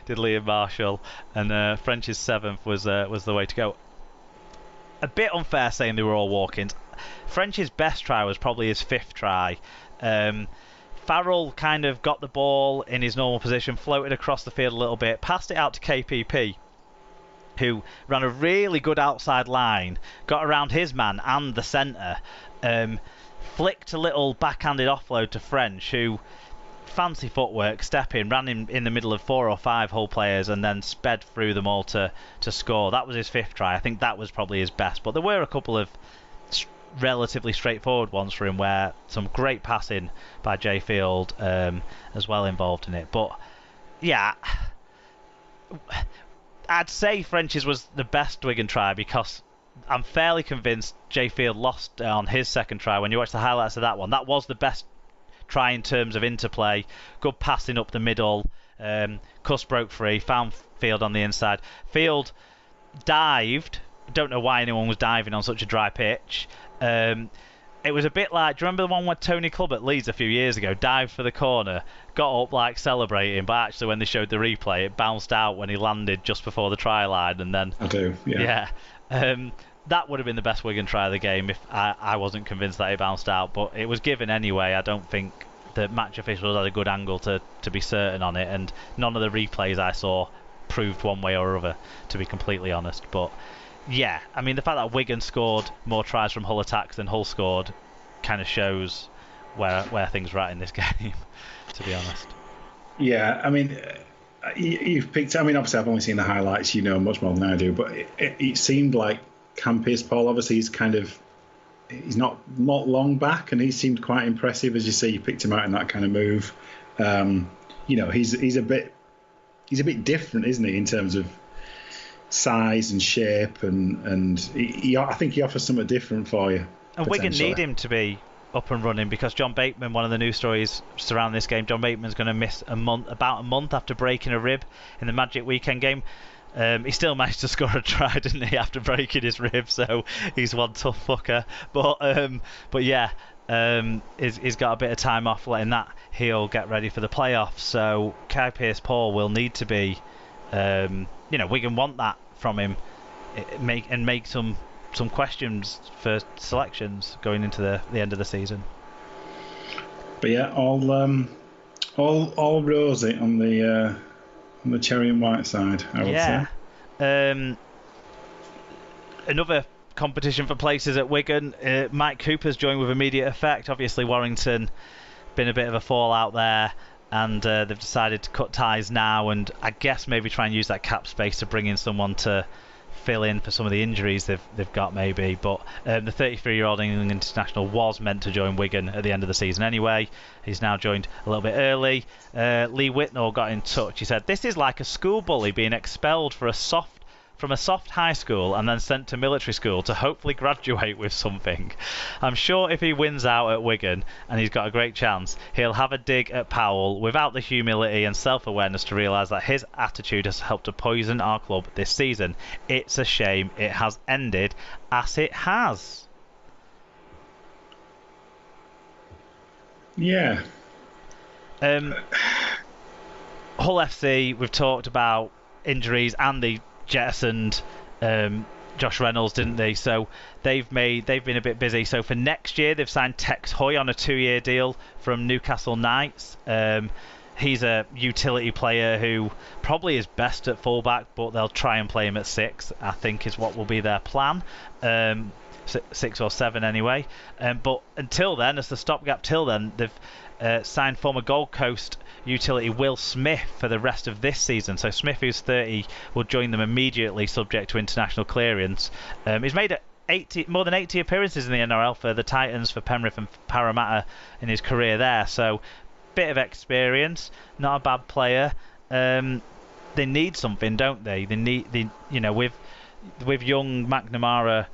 did Liam Marshall, and French's 7th was the way to go. A bit unfair saying they were all walk-ins. French's best try was probably his 5th try. Farrell kind of got the ball in his normal position, floated across the field a little bit, passed it out to KPP, who ran a really good outside line, got around his man and the centre, flicked a little backhanded offload to French, who fancy footwork, step in, ran in the middle of 4 or 5 Hull players and then sped through them all to score. That was his 5th try. I think that was probably his best, but there were a couple of relatively straightforward ones for him where some great passing by Jay Field as well involved in it. But yeah, I'd say French's was the best Wigan try because I'm fairly convinced Jay Field lost on his 2nd try. When you watch the highlights of that one, that was the best try in terms of interplay, good passing up the middle. Cuss broke free, found Field on the inside. Field dived. Don't know why anyone was diving on such a dry pitch. It was a bit like, do you remember the one where Tony Clubb at Leeds a few years ago dived for the corner, got up like celebrating, but actually when they showed the replay it bounced out when he landed just before the try line, and then I do, yeah. That would have been the best Wigan try of the game if I wasn't convinced that it bounced out, but it was given anyway. I don't think the match officials had a good angle to be certain on it, and none of the replays I saw proved one way or other, to be completely honest. But yeah, I mean, the fact that Wigan scored more tries from Hull attacks than Hull scored kind of shows where things are at in this game, to be honest. Yeah, I mean, you've picked... I mean, obviously, I've only seen the highlights, you know, much more than I do, but it seemed like Campius Paul, obviously, he's not long back, and he seemed quite impressive. As you say, you picked him out in that kind of move. You know, he's a bit different, isn't he, in terms of size and shape, and I think he offers something different for you. And Wigan need him to be up and running because John Bateman, one of the news stories surrounding this game, John Bateman's going to miss about a month after breaking a rib in the Magic Weekend game. He still managed to score a try, didn't he, after breaking his rib, so he's one tough fucker. But yeah, he's got a bit of time off letting that heal, get ready for the playoffs. So Kai Pearce-Paul will need to be, Wigan want that from him, make some questions for selections going into the end of the season. But yeah, all rosy on the cherry and white side, I would say. Another competition for places at Wigan. Mike Cooper's joined with immediate effect. Obviously, Warrington been a bit of a fallout there, and they've decided to cut ties now, and I guess maybe try and use that cap space to bring in someone to fill in for some of the injuries they've got maybe. But the 33-year-old England international was meant to join Wigan at the end of the season anyway. He's now joined a little bit early. Lee Whitnall got in touch. He said, "This is like a school bully being expelled from a soft high school and then sent to military school to hopefully graduate with something. I'm sure if he wins out at Wigan, and he's got a great chance, he'll have a dig at Powell without the humility and self-awareness to realise that his attitude has helped to poison our club this season. It's a shame it has ended as it has." Yeah. Hull FC, we've talked about injuries, and they jettisoned Josh Reynolds, didn't they? So they've been a bit busy. So for next year, they've signed Tex Hoy on a 2-year deal from Newcastle Knights. He's a utility player who probably is best at fullback, but they'll try and play him at 6, I think is what will be their plan. 6 or 7 anyway. But until then, as the stopgap till then, they've signed former Gold Coast utility Will Smith for the rest of this season. So Smith, who's 30, will join them immediately, subject to international clearance. He's made more than 80 appearances in the NRL for the Titans, for Penrith and Parramatta in his career there. So bit of experience, not a bad player. They need something, don't they? With young McNamara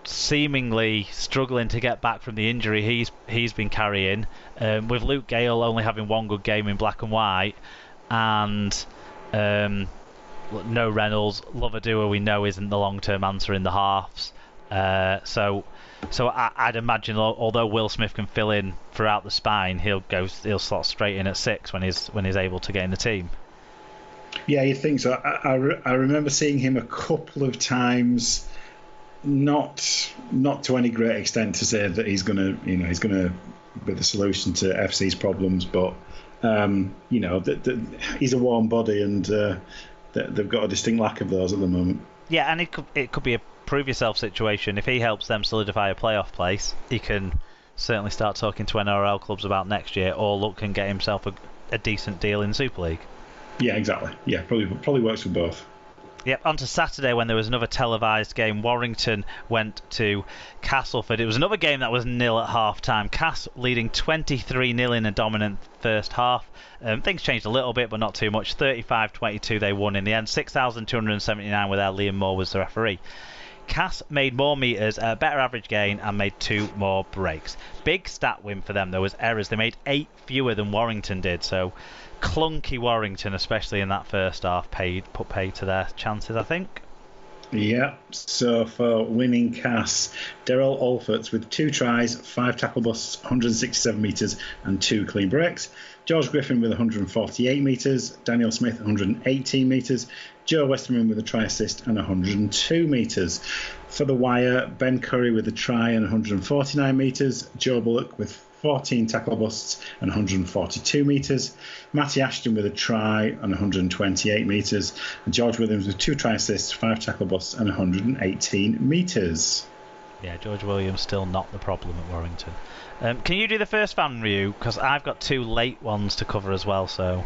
seemingly struggling to get back from the injury he's been carrying, with Luke Gale only having one good game in black and white, and no Reynolds. Lovadua we know isn't the long-term answer in the halves, so I'd imagine, although Will Smith can fill in throughout the spine, he'll slot straight in at 6 when he's able to get in the team. Yeah, you think so. I remember seeing him a couple of times, not to any great extent to say that he's gonna be the solution to FC's problems, but he's a warm body, and they've got a distinct lack of those at the moment. Yeah, and it could be a prove yourself situation. If he helps them solidify a playoff place, he can certainly start talking to NRL clubs about next year, or look and get himself a decent deal in Super League. Yeah, exactly. Yeah, probably works for both. Yep, on to Saturday when there was another televised game. Warrington went to Castleford. It was another game that was nil at half-time. Cass leading 23-0 in a dominant first half. Things changed a little bit, but not too much. 35-22 they won in the end. 6,279 where Liam Moore was the referee. Cass made more metres, a better average gain, and made 2 more breaks. Big stat win for them. There was errors. They made 8 fewer than Warrington did, so clunky Warrington, especially in that first half, put paid to their chances, I think. Yeah, so for winning Cass, Daryl Alforts with 2 tries, 5 tackle busts, 167 metres and 2 clean breaks. George Griffin with 148 metres, Daniel Smith 118 metres, Joe Westerman with a try assist and 102 metres. For the Wire, Ben Curry with a try and 149 metres, Joe Bullock with 14 tackle busts and 142 metres, Matty Ashton with a try and 128 metres, and George Williams with 2 try assists, 5 tackle busts and 118 metres. Yeah, George Williams still not the problem at Warrington. Can you do the first fan review? Because I've got 2 late ones to cover as well, so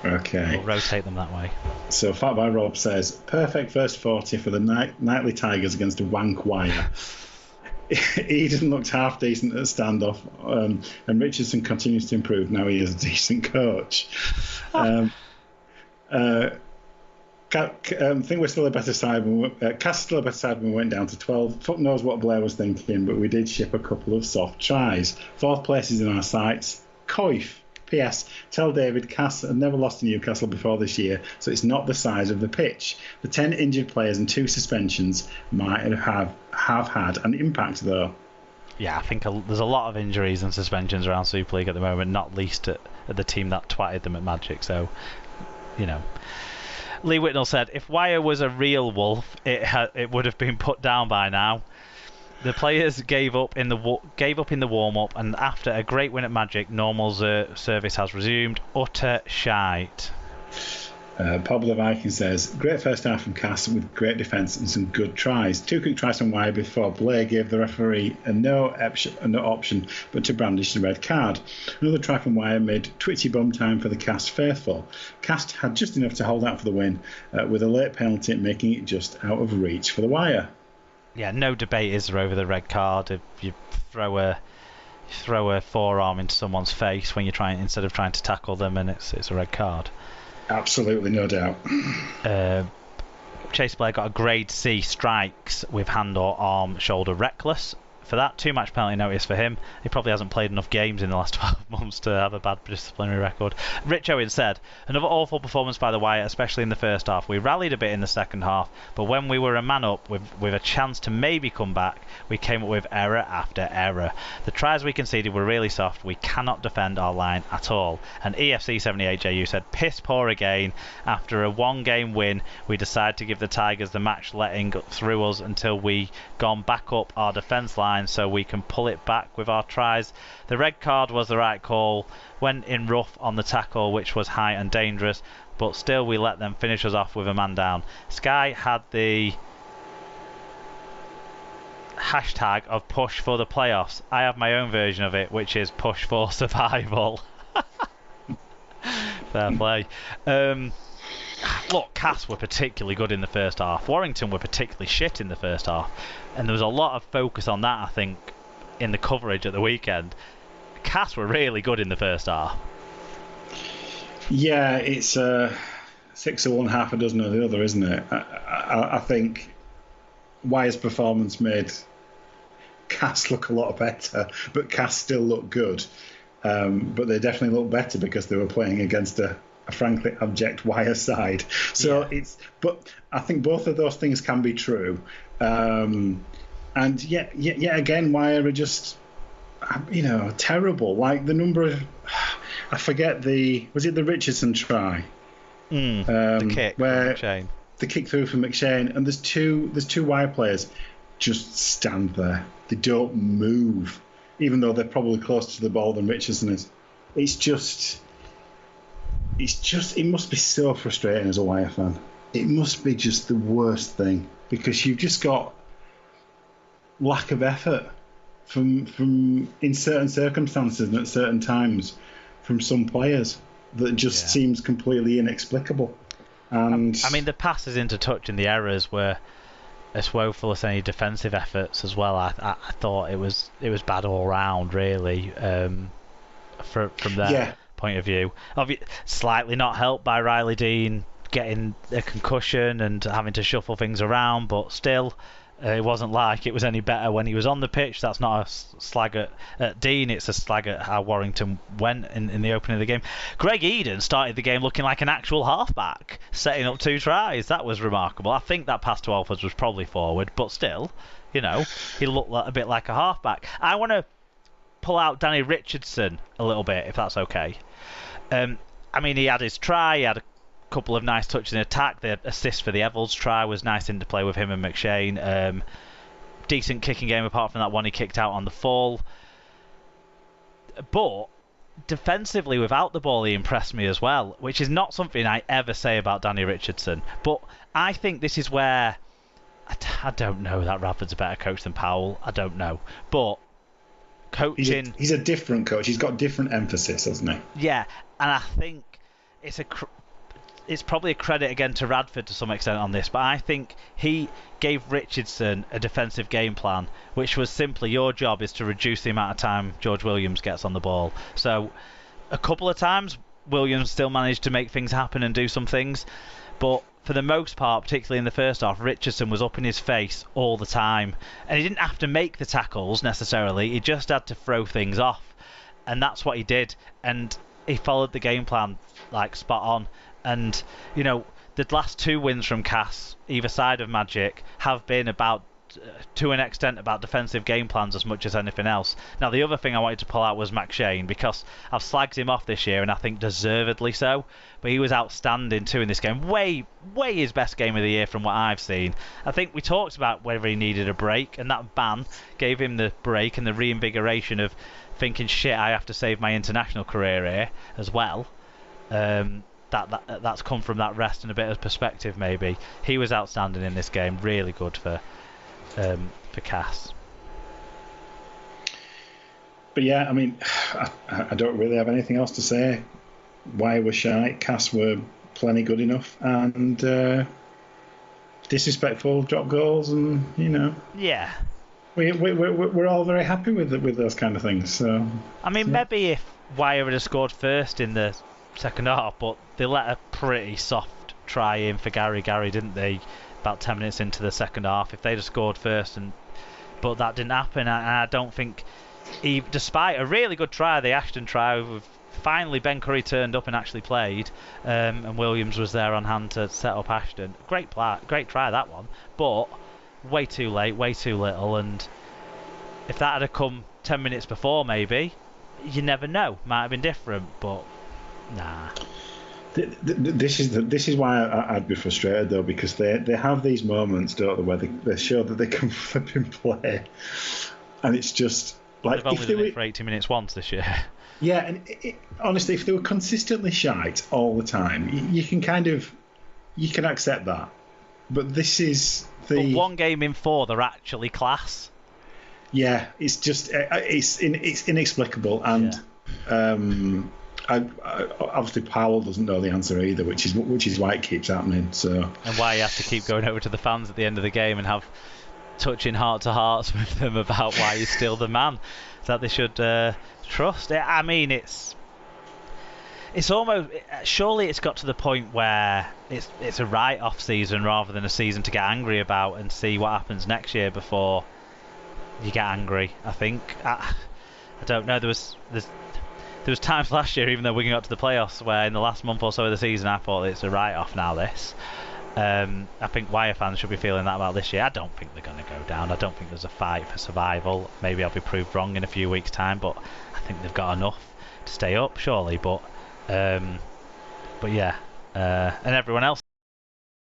okay, we'll rotate them that way. So Fat by Rob says, perfect first 40 for the Nightly Tigers against a wank Wire. Eden looked half decent at standoff, and Richardson continues to improve. Now he is a decent coach. I think we're still a better side. Cass still a better side when we went down to 12. Fuck knows what Blair was thinking, but we did ship a couple of soft tries. 4th place is in our sights. Coif. P.S. Tell David Cass had never lost to Newcastle before this year, so it's not the size of the pitch. The 10 injured players and 2 suspensions might have had an impact, though. Yeah, I think there's a lot of injuries and suspensions around Super League at the moment, not least at the team that twatted them at Magic, so, Lee Whitnell said, if Wire was a real wolf, it would have been put down by now. The players gave up in the warm-up, and after a great win at Magic, normal service has resumed. Utter shite. Bob the Viking says, great first half from Cass with great defence and some good tries. 2 quick tries from Wire before Blair gave the referee no option but to brandish the red card. Another try from Wire made twitchy bum time for the Cass faithful. Cass had just enough to hold out for the win, with a late penalty making it just out of reach for the Wire. Yeah, no debate is there over the red card. If you throw a forearm into someone's face when instead of trying to tackle them, and it's a red card. Absolutely, no doubt. Chase Blair got a grade C strikes with hand or arm, shoulder reckless. For that, 2-match penalty notice for him. He probably hasn't played enough games in the last 12 months to have a bad disciplinary record. Rich Owen said, another awful performance by the Wire, especially in the first half. We rallied a bit in the second half, but when we were a man up with a chance to maybe come back, we came up with error after error. The tries we conceded were really soft. We cannot defend our line at all. And EFC78JU said, piss poor again. After a 1-game win, we decided to give the Tigers the match letting through us until we gone back up our defence line so we can pull it back with our tries. The red card was the right call, went in rough on the tackle, which was high and dangerous, but still we let them finish us off with a man down. Sky had the hashtag of push for the playoffs. I have my own version of it, which is push for survival. Fair play. Look, Cass were particularly good in the first half. Warrington were particularly shit in the first half. And there was a lot of focus on that, I think, in the coverage at the weekend. Cass were really good in the first half. Yeah, it's 6 of one, half a dozen of the other, isn't it? I think Wire's performance made Cass look a lot better, but Cass still looked good. But they definitely looked better because they were playing against a frankly abject Wire side. So but I think both of those things can be true. And yet again, Wire are just, terrible. Like the number of, I forget was it the Richardson try? The kick where from McShane. the kick through from McShane, and there's two wide players just stand there. They don't move, even though they're probably closer to the ball than Richardson is. It must be so frustrating as a Wire fan. It must be just the worst thing, because you've just got lack of effort from in certain circumstances and at certain times from some players that just seems completely inexplicable. And I mean, the passes into touch and the errors were as woeful as any defensive efforts as well. I thought it was bad all round, really, from their point of view. Slightly not helped by Riley Dean getting a concussion and having to shuffle things around, but still, it wasn't like it was any better when he was on the pitch. That's not a slag at Dean, it's a slag at how Warrington went in the opening of the game. Greg Eden started the game looking like an actual halfback, setting up 2 tries. That was remarkable. I think that pass to Alford was probably forward, but still, he looked a bit like a halfback. I want to pull out Danny Richardson a little bit, if that's okay. I mean, he had his try, he had a couple of nice touches in attack. The assist for the Evans try was nice interplay with him and McShane. Decent kicking game apart from that one he kicked out on the full. But defensively, without the ball, he impressed me as well, which is not something I ever say about Danny Richardson. But I think this is where I don't know that Radford's a better coach than Powell. I don't know, but coaching. He's a different coach. He's got different emphasis, hasn't he? Yeah, and I think it's probably a credit again to Radford to some extent on this, but I think he gave Richardson a defensive game plan, which was simply, your job is to reduce the amount of time George Williams gets on the ball. So a couple of times Williams still managed to make things happen and do some things, but for the most part, particularly in the first half, Richardson was up in his face all the time, and he didn't have to make the tackles necessarily, he just had to throw things off, and that's what he did, and he followed the game plan like spot on. And the last 2 wins from Cass either side of Magic have been about to an extent about defensive game plans as much as anything else. Now, the other thing I wanted to pull out was McShane, because I've slagged him off this year, and I think deservedly so, but he was outstanding too in this game. Way his best game of the year from what I've seen. I think we talked about whether he needed a break, and that ban gave him the break and the reinvigoration of thinking, shit, I have to save my international career here as well. That's come from that rest and a bit of perspective, maybe. He was outstanding in this game, really good for Cass. But yeah, I mean, I don't really have anything else to say. Why was shy? Cass were plenty good enough, and disrespectful drop goals, and Yeah. We're all very happy with those kind of things. So I mean, maybe if Wire had scored first in the second half, but they let a pretty soft try in for Gary, didn't they? About 10 minutes into the second half. If they'd have scored first, but that didn't happen, and I don't think, despite a really good try, the Ashton try, finally Ben Curry turned up and actually played, and Williams was there on hand to set up Ashton. Great try that one, but way too late, way too little, and if that had come 10 minutes before, maybe, you never know, might have been different, but nah. This is why I'd be frustrated though, because they have these moments, don't they, where they show that they can flip and play, and it's just like, they've only done it for 80 minutes once this year. Yeah, and honestly, if they were consistently shite all the time, you can accept that. But this is But one game in 4, they're actually class. Yeah, it's just it's inexplicable, and obviously Powell doesn't know the answer either, which is why it keeps happening. So, and why he has to keep going over to the fans at the end of the game and have touching heart-to-hearts with them about why he's still the man that they should trust. I mean, it's almost, surely it's got to the point where it's a write-off season rather than a season to get angry about and see what happens next year before you get angry. I think I don't know. There was times last year, even though we got to the playoffs, where in the last month or so of the season I thought it's a write-off now. I think Wire fans should be feeling that about this year. I don't think they're going to go down. I don't think there's a fight for survival. Maybe I'll be proved wrong in a few weeks' time, but I think they've got enough to stay up, surely. But yeah, and everyone else.